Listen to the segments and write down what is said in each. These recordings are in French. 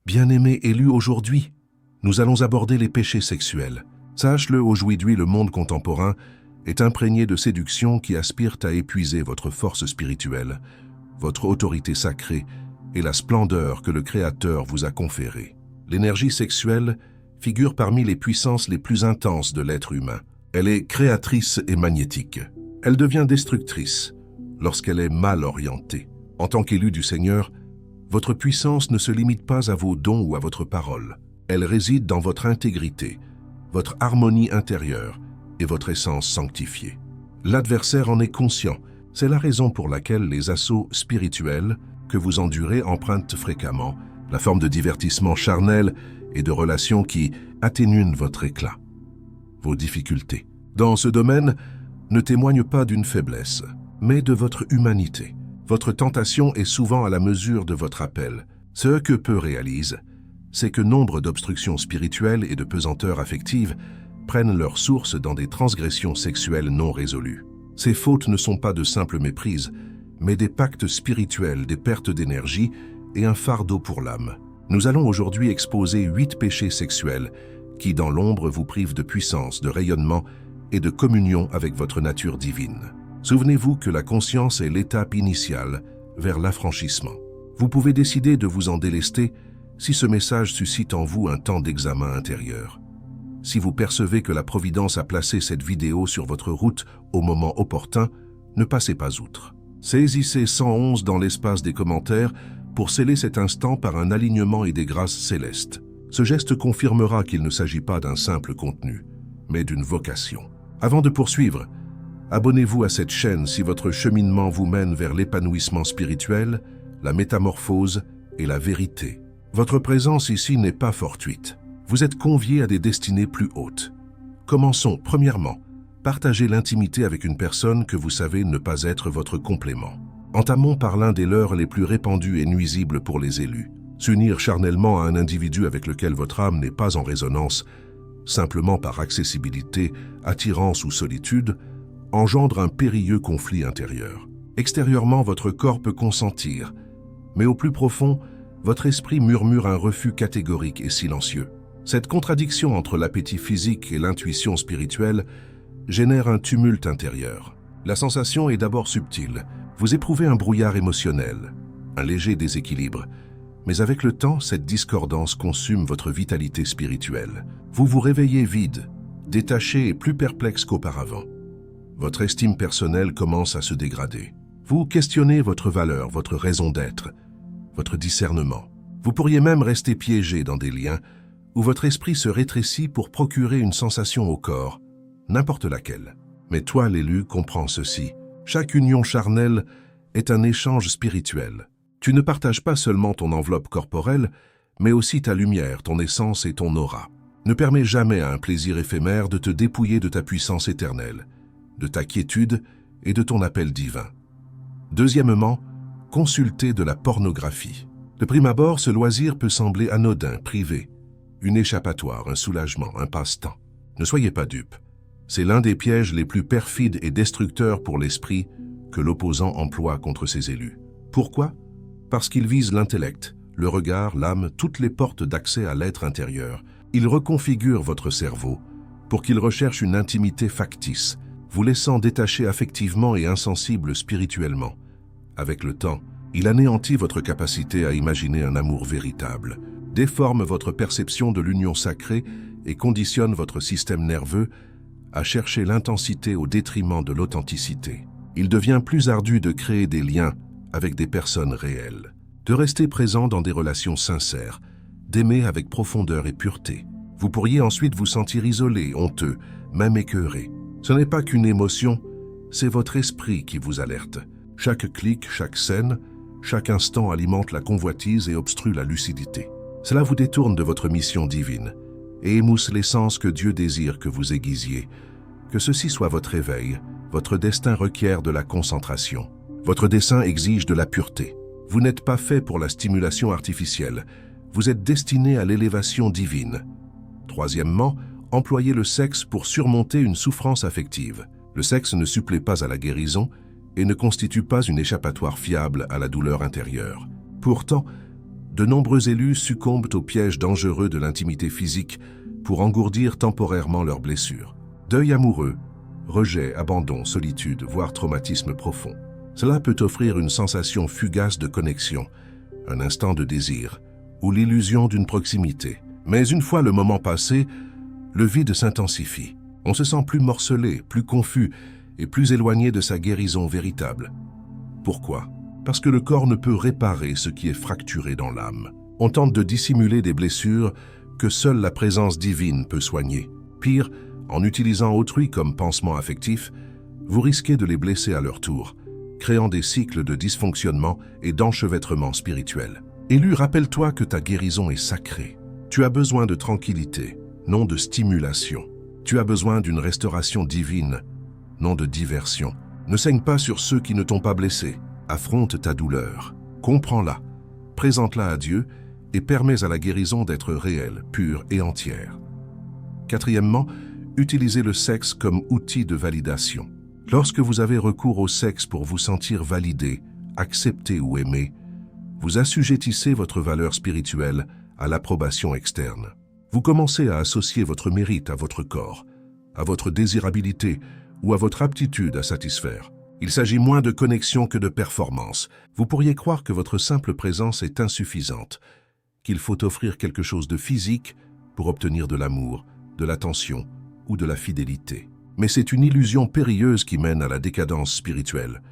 Bien-aimé élu aujourd'hui, nous allons aborder les péchés sexuels. Sache-le, aujourd'hui, le monde contemporain est imprégné de séductions qui aspirent à épuiser votre force spirituelle, votre autorité sacrée et la splendeur que le Créateur vous a conférée. L'énergie sexuelle figure parmi les puissances les plus intenses de l'être humain. Elle est créatrice et magnétique. Elle devient destructrice lorsqu'elle est mal orientée. En tant qu'élu du Seigneur, votre puissance ne se limite pas à vos dons ou à votre parole. Elle réside dans votre intégrité, votre harmonie intérieure et votre essence sanctifiée. L'adversaire en est conscient. C'est la raison pour laquelle les assauts spirituels que vous endurez empruntent fréquemment la forme de divertissement charnel et de relations qui atténuent votre éclat. Vos difficultés dans ce domaine ne témoignent pas d'une faiblesse, mais de votre humanité. Votre tentation est souvent à la mesure de votre appel. Ce que peu réalisent, c'est que nombre d'obstructions spirituelles et de pesanteurs affectives prennent leur source dans des transgressions sexuelles non résolues. Ces fautes ne sont pas de simples méprises, mais des pactes spirituels, des pertes d'énergie et un fardeau pour l'âme. Nous allons aujourd'hui exposer 8 péchés sexuels qui, dans l'ombre, vous privent de puissance, de rayonnement et de communion avec votre nature divine. Souvenez-vous que la conscience est l'étape initiale vers l'affranchissement. Vous pouvez décider de vous en délester si ce message suscite en vous un temps d'examen intérieur. Si vous percevez que la Providence a placé cette vidéo sur votre route au moment opportun, ne passez pas outre. Saisissez 111 dans l'espace des commentaires pour sceller cet instant par un alignement et des grâces célestes. Ce geste confirmera qu'il ne s'agit pas d'un simple contenu, mais d'une vocation. Avant de poursuivre, abonnez-vous à cette chaîne si votre cheminement vous mène vers l'épanouissement spirituel, la métamorphose et la vérité. Votre présence ici n'est pas fortuite. Vous êtes conviés à des destinées plus hautes. Commençons. Premièrement, partagez l'intimité avec une personne que vous savez ne pas être votre complément. Entamons par l'un des leurres les plus répandus et nuisibles pour les élus. S'unir charnellement à un individu avec lequel votre âme n'est pas en résonance, simplement par accessibilité, attirance ou solitude, engendre un périlleux conflit intérieur. Extérieurement, votre corps peut consentir, mais au plus profond, votre esprit murmure un refus catégorique et silencieux. Cette contradiction entre l'appétit physique et l'intuition spirituelle génère un tumulte intérieur. La sensation est d'abord subtile. Vous éprouvez un brouillard émotionnel, un léger déséquilibre. Mais avec le temps, cette discordance consume votre vitalité spirituelle. Vous vous réveillez vide, détaché et plus perplexe qu'auparavant. Votre estime personnelle commence à se dégrader. Vous questionnez votre valeur, votre raison d'être, votre discernement. Vous pourriez même rester piégé dans des liens où votre esprit se rétrécit pour procurer une sensation au corps, n'importe laquelle. Mais toi, l'élu, comprends ceci. Chaque union charnelle est un échange spirituel. Tu ne partages pas seulement ton enveloppe corporelle, mais aussi ta lumière, ton essence et ton aura. Ne permets jamais à un plaisir éphémère de te dépouiller de ta puissance éternelle, de ta quiétude et de ton appel divin. Deuxièmement, consulter de la pornographie. De prime abord, ce loisir peut sembler anodin, privé, une échappatoire, un soulagement, un passe-temps. Ne soyez pas dupes. C'est l'un des pièges les plus perfides et destructeurs pour l'esprit que l'opposant emploie contre ses élus. Pourquoi ? Parce qu'il vise l'intellect, le regard, l'âme, toutes les portes d'accès à l'être intérieur. Il reconfigure votre cerveau pour qu'il recherche une intimité factice, vous laissant détaché affectivement et insensible spirituellement. Avec le temps, il anéantit votre capacité à imaginer un amour véritable, déforme votre perception de l'union sacrée et conditionne votre système nerveux à chercher l'intensité au détriment de l'authenticité. Il devient plus ardu de créer des liens avec des personnes réelles, de rester présent dans des relations sincères, d'aimer avec profondeur et pureté. Vous pourriez ensuite vous sentir isolé, honteux, même écœuré. Ce n'est pas qu'une émotion, c'est votre esprit qui vous alerte. Chaque clic, chaque scène, chaque instant alimente la convoitise et obstrue la lucidité. Cela vous détourne de votre mission divine et émousse l'essence que Dieu désire que vous aiguisiez. Que ceci soit votre éveil, votre destin requiert de la concentration. Votre dessein exige de la pureté. Vous n'êtes pas fait pour la stimulation artificielle. Vous êtes destiné à l'élévation divine. Troisièmement, employez le sexe pour surmonter une souffrance affective. Le sexe ne supplée pas à la guérison et ne constitue pas une échappatoire fiable à la douleur intérieure. Pourtant, De nombreux élus succombent au piège dangereux de l'intimité physique pour engourdir temporairement leurs blessures. Deuil amoureux, rejet, abandon, solitude, voire traumatisme profond. Cela peut offrir une sensation fugace de connexion, un instant de désir ou l'illusion d'une proximité. Mais une fois le moment passé, le vide s'intensifie. On se sent plus morcelé, plus confus et plus éloigné de sa guérison véritable. Pourquoi? Parce que le corps ne peut réparer ce qui est fracturé dans l'âme. On tente de dissimuler des blessures que seule la présence divine peut soigner. Pire, en utilisant autrui comme pansement affectif, vous risquez de les blesser à leur tour, créant des cycles de dysfonctionnement et d'enchevêtrement spirituel. Élu, rappelle-toi que ta guérison est sacrée. Tu as besoin de tranquillité, non de stimulation. Tu as besoin d'une restauration divine, non de diversion. Ne saigne pas sur ceux qui ne t'ont pas blessé. Affronte ta douleur, comprends-la, présente-la à Dieu et permets à la guérison d'être réelle, pure et entière. Quatrièmement, utilisez le sexe comme outil de validation. Lorsque vous avez recours au sexe pour vous sentir validé, accepté ou aimé, vous assujettissez votre valeur spirituelle à l'approbation externe. Vous commencez à associer votre mérite à votre corps, à votre désirabilité ou à votre aptitude à satisfaire. Il s'agit moins de connexion que de performance. Vous pourriez croire que votre simple présence est insuffisante, qu'il faut offrir quelque chose de physique pour obtenir de l'amour, de l'attention ou de la fidélité. Mais c'est une illusion périlleuse qui mène à la décadence spirituelle.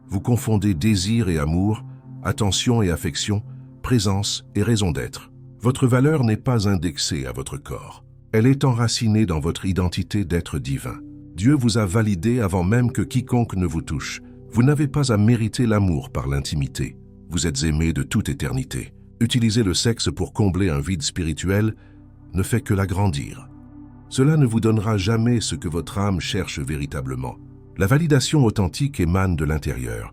Vous confondez désir et amour, attention et affection, présence et raison d'être. Votre valeur n'est pas indexée à votre corps. Elle est enracinée dans votre identité d'être divin. Dieu vous a validé avant même que quiconque ne vous touche. Vous n'avez pas à mériter l'amour par l'intimité. Vous êtes aimé de toute éternité. Utiliser le sexe pour combler un vide spirituel ne fait que l'agrandir. Cela ne vous donnera jamais ce que votre âme cherche véritablement. La validation authentique émane de l'intérieur,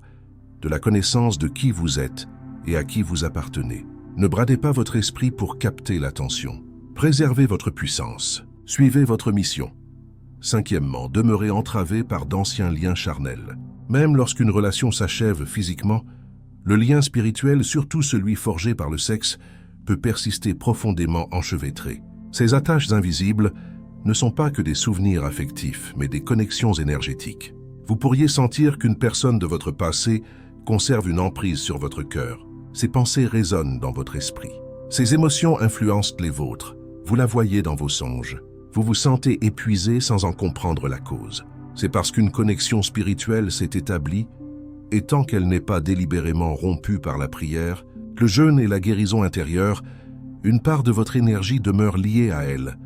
de la connaissance de qui vous êtes et à qui vous appartenez. Ne bradez pas votre esprit pour capter l'attention. Préservez votre puissance. Suivez votre mission. Cinquièmement, demeurez entravé par d'anciens liens charnels. Même lorsqu'une relation s'achève physiquement, le lien spirituel, surtout celui forgé par le sexe, peut persister profondément enchevêtré. Ces attaches invisibles ne sont pas que des souvenirs affectifs, mais des connexions énergétiques. Vous pourriez sentir qu'une personne de votre passé conserve une emprise sur votre cœur. Ses pensées résonnent dans votre esprit. Ses émotions influencent les vôtres. Vous la voyez dans vos songes. Vous vous sentez épuisé sans en comprendre la cause. C'est parce qu'une connexion spirituelle s'est établie, et tant qu'elle n'est pas délibérément rompue par la prière, le jeûne et la guérison intérieure, une part de votre énergie demeure liée à elle.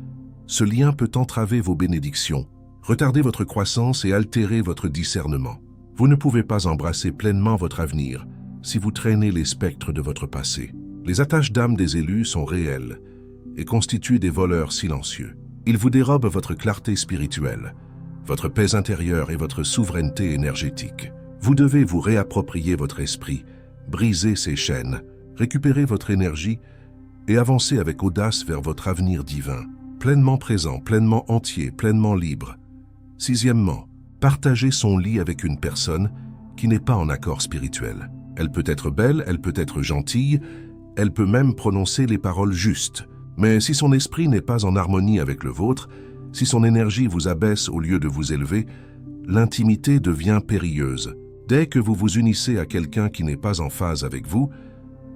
Ce lien peut entraver vos bénédictions, retarder votre croissance et altérer votre discernement. Vous ne pouvez pas embrasser pleinement votre avenir si vous traînez les spectres de votre passé. Les attaches d'âme des élus sont réelles et constituent des voleurs silencieux. Ils vous dérobent votre clarté spirituelle, votre paix intérieure et votre souveraineté énergétique. Vous devez vous réapproprier votre esprit, briser ses chaînes, récupérer votre énergie et avancer avec audace vers votre avenir divin, pleinement présent, pleinement entier, pleinement libre. Sixièmement, partagez son lit avec une personne qui n'est pas en accord spirituel. Elle peut être belle, elle peut être gentille, elle peut même prononcer les paroles justes. Mais si son esprit n'est pas en harmonie avec le vôtre, si son énergie vous abaisse au lieu de vous élever, l'intimité devient périlleuse. Dès que vous vous unissez à quelqu'un qui n'est pas en phase avec vous,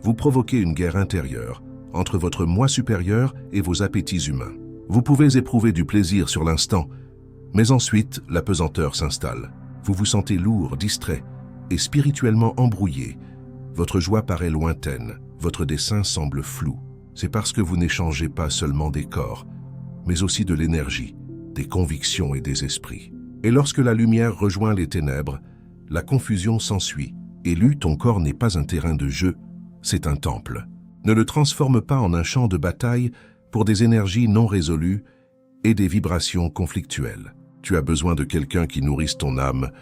vous provoquez une guerre intérieure entre votre moi supérieur et vos appétits humains. Vous pouvez éprouver du plaisir sur l'instant, mais ensuite la pesanteur s'installe. Vous vous sentez lourd, distrait et spirituellement embrouillé. Votre joie paraît lointaine, votre dessein semble flou. C'est parce que vous n'échangez pas seulement des corps, mais aussi de l'énergie, des convictions et des esprits. Et lorsque la lumière rejoint les ténèbres, la confusion s'ensuit. Élu, ton corps n'est pas un terrain de jeu, c'est un temple. Ne le transforme pas en un champ de bataille pour des énergies non résolues et des vibrations conflictuelles. Tu as besoin de quelqu'un qui nourrisse ton âme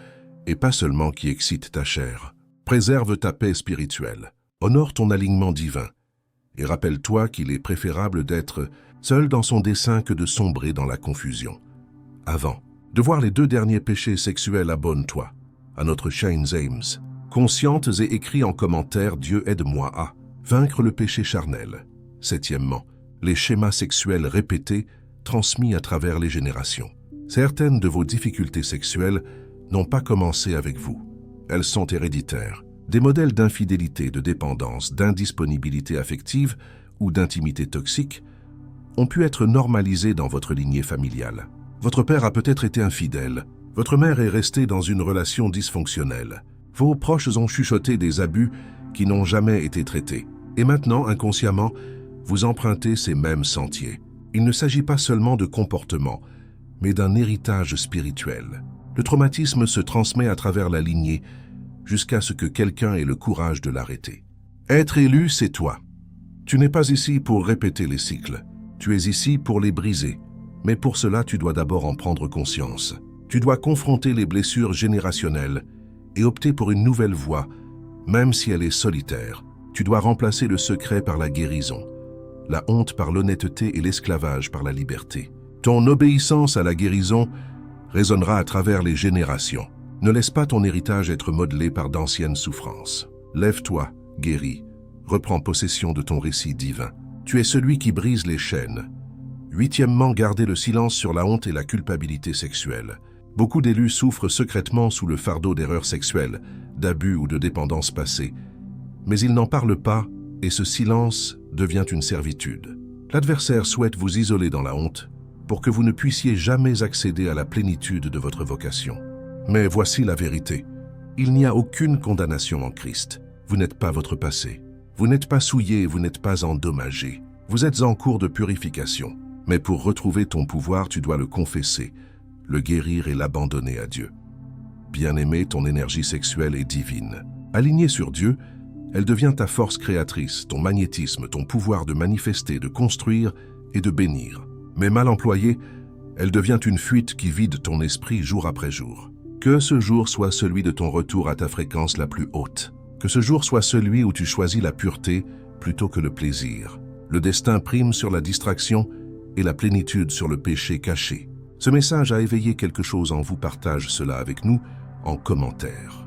et pas seulement qui excite ta chair. Préserve ta paix spirituelle, honore ton alignement divin et rappelle-toi qu'il est préférable d'être seul dans son dessein que de sombrer dans la confusion. Avant de voir les 2 derniers péchés sexuels, abonne-toi à notre chaîne James. Conscientes et écris en commentaire Dieu aide-moi à Vaincre le péché charnel. Septièmement, les schémas sexuels répétés transmis à travers les générations. Certaines de vos difficultés sexuelles n'ont pas commencé avec vous. Elles sont héréditaires. Des modèles d'infidélité, de dépendance, d'indisponibilité affective ou d'intimité toxique ont pu être normalisés dans votre lignée familiale. Votre père a peut-être été infidèle. Votre mère est restée dans une relation dysfonctionnelle. Vos proches ont chuchoté des abus qui n'ont jamais été traités. Et maintenant, inconsciemment, vous empruntez ces mêmes sentiers. Il ne s'agit pas seulement de comportement, mais d'un héritage spirituel. Le traumatisme se transmet à travers la lignée jusqu'à ce que quelqu'un ait le courage de l'arrêter. Être élu, c'est toi. Tu n'es pas ici pour répéter les cycles. Tu es ici pour les briser. Mais pour cela, tu dois d'abord en prendre conscience. Tu dois confronter les blessures générationnelles et opter pour une nouvelle voie, même si elle est solitaire. Tu dois remplacer le secret par la guérison, la honte par l'honnêteté et l'esclavage par la liberté. Ton obéissance à la guérison résonnera à travers les générations. Ne laisse pas ton héritage être modelé par d'anciennes souffrances. Lève-toi, guéris, reprends possession de ton récit divin. Tu es celui qui brise les chaînes. Huitièmement, garder le silence sur la honte et la culpabilité sexuelle. Beaucoup d'élus souffrent secrètement sous le fardeau d'erreurs sexuelles, d'abus ou de dépendances passées. Mais ils n'en parlent pas et ce silence devient une servitude. L'adversaire souhaite vous isoler dans la honte pour que vous ne puissiez jamais accéder à la plénitude de votre vocation. Mais voici la vérité. Il n'y a aucune condamnation en Christ. Vous n'êtes pas votre passé. Vous n'êtes pas souillé, vous n'êtes pas endommagé. Vous êtes en cours de purification. Mais pour retrouver ton pouvoir, tu dois le confesser, le guérir et l'abandonner à Dieu. Bien-aimé, ton énergie sexuelle est divine. Alignée sur Dieu, elle devient ta force créatrice, ton magnétisme, ton pouvoir de manifester, de construire et de bénir. Mais mal employée, elle devient une fuite qui vide ton esprit jour après jour. Que ce jour soit celui de ton retour à ta fréquence la plus haute. Que ce jour soit celui où tu choisis la pureté plutôt que le plaisir. Le destin prime sur la distraction et la plénitude sur le péché caché. Ce message a éveillé quelque chose en vous, partage cela avec nous en commentaire.